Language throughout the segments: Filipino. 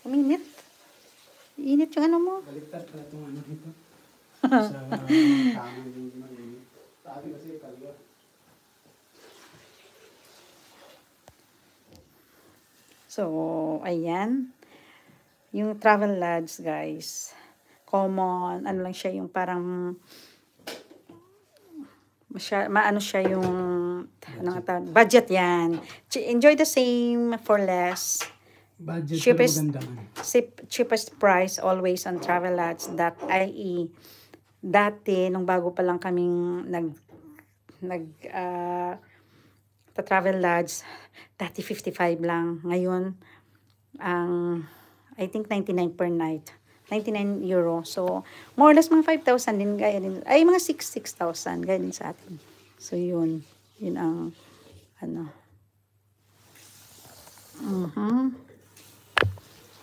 Uminit. Init yung ano mo. Baliktad pala itong ano dito. Sa kanan yung mainit. Sabi kasi kaliwa. So, ayan. Yung Travel Lodge, guys. Common. Ano lang siya yung parang maano siya yung budget yan. Enjoy the same for less. Budget Cheapest, pero maganda. cheapest price always on travellodge.ie. Dati, nung bago pa lang kaming travel lodge, dati 55 lang. Ngayon, I think 99 per night. 99 euro. So, more or less mga 5,000 din. Gaya din. Ay, mga 6,000. Gaya din sa atin. So, yun. Yun ang, ano.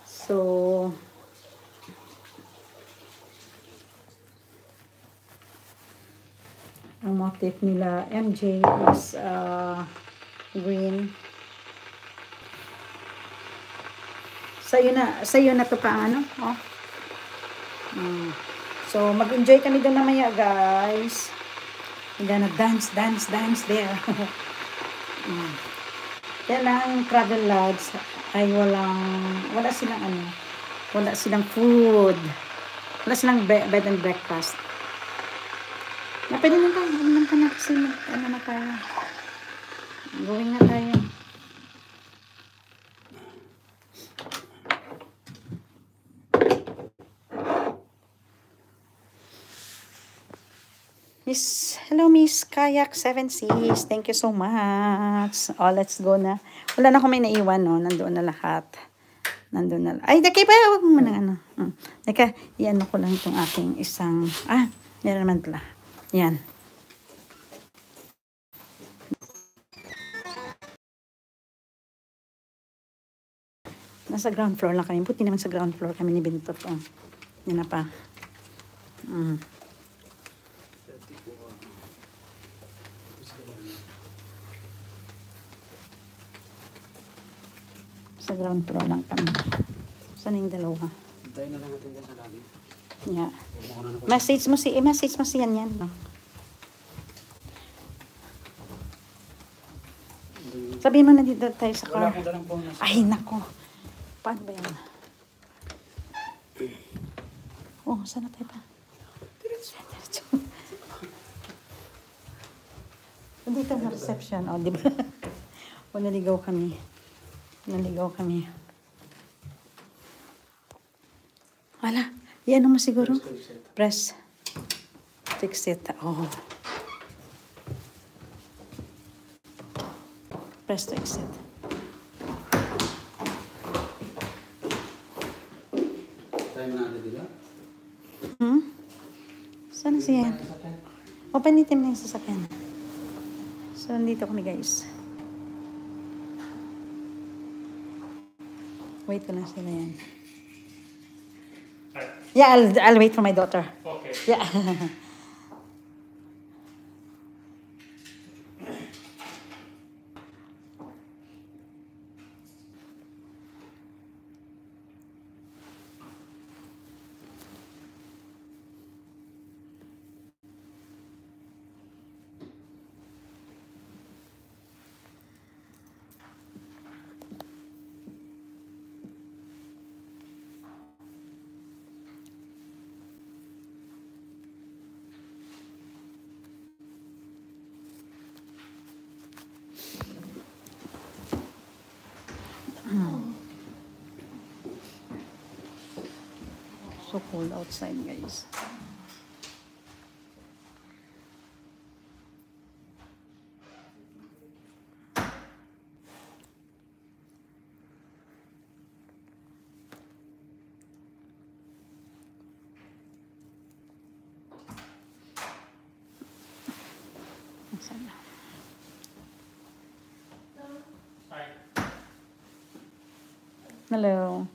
So, ang motif nila, MJ is green. Sa'yo na to pa ano? Oh. So, mag-enjoy kami doon namaya, guys. We're gonna dance there. Kaya lang, Travel Lodge ay wala silang food. Wala silang bed and breakfast. Pwede na tayo. Kasi ano na tayo. Going na tayo. Hello Miss Kayak 7 Seas. Thank you so much. Oh, let's go na. Wala na akong may naiwan, no. Nandoon na lahat. Nandoon na. Ay, daki pa. Huwag mo na ano. Daka, iyan ko lang itong aking isang, meron naman pala. Yan. Nasa ground floor lang kami. Buti naman sa ground floor kami ni Bintot. Oh. Yan na pa. Sa ground floor lang kami. Saan yung dalawa? Tayo na lang natin sa lagi. Yeah. Message mo si yan, no? Sabihin mo na dito tayo sa car. Wala akong dalang phone. Ay, nako. Paano ba yan? Oh, saan na tayo pa? Diretso. Dito na reception. Oh, di ba? O, naligaw kami. Wala. Yan mo siguro. Press. Fix it. Oh. Press to exit. Tayo na natin dito. Saan na siya? Open item na yung sasakyan. So, nandito kami guys. Wait ko lang sila yan. Yeah, I'll wait for my daughter. Okay. Yeah. So cold outside, guys. Hello.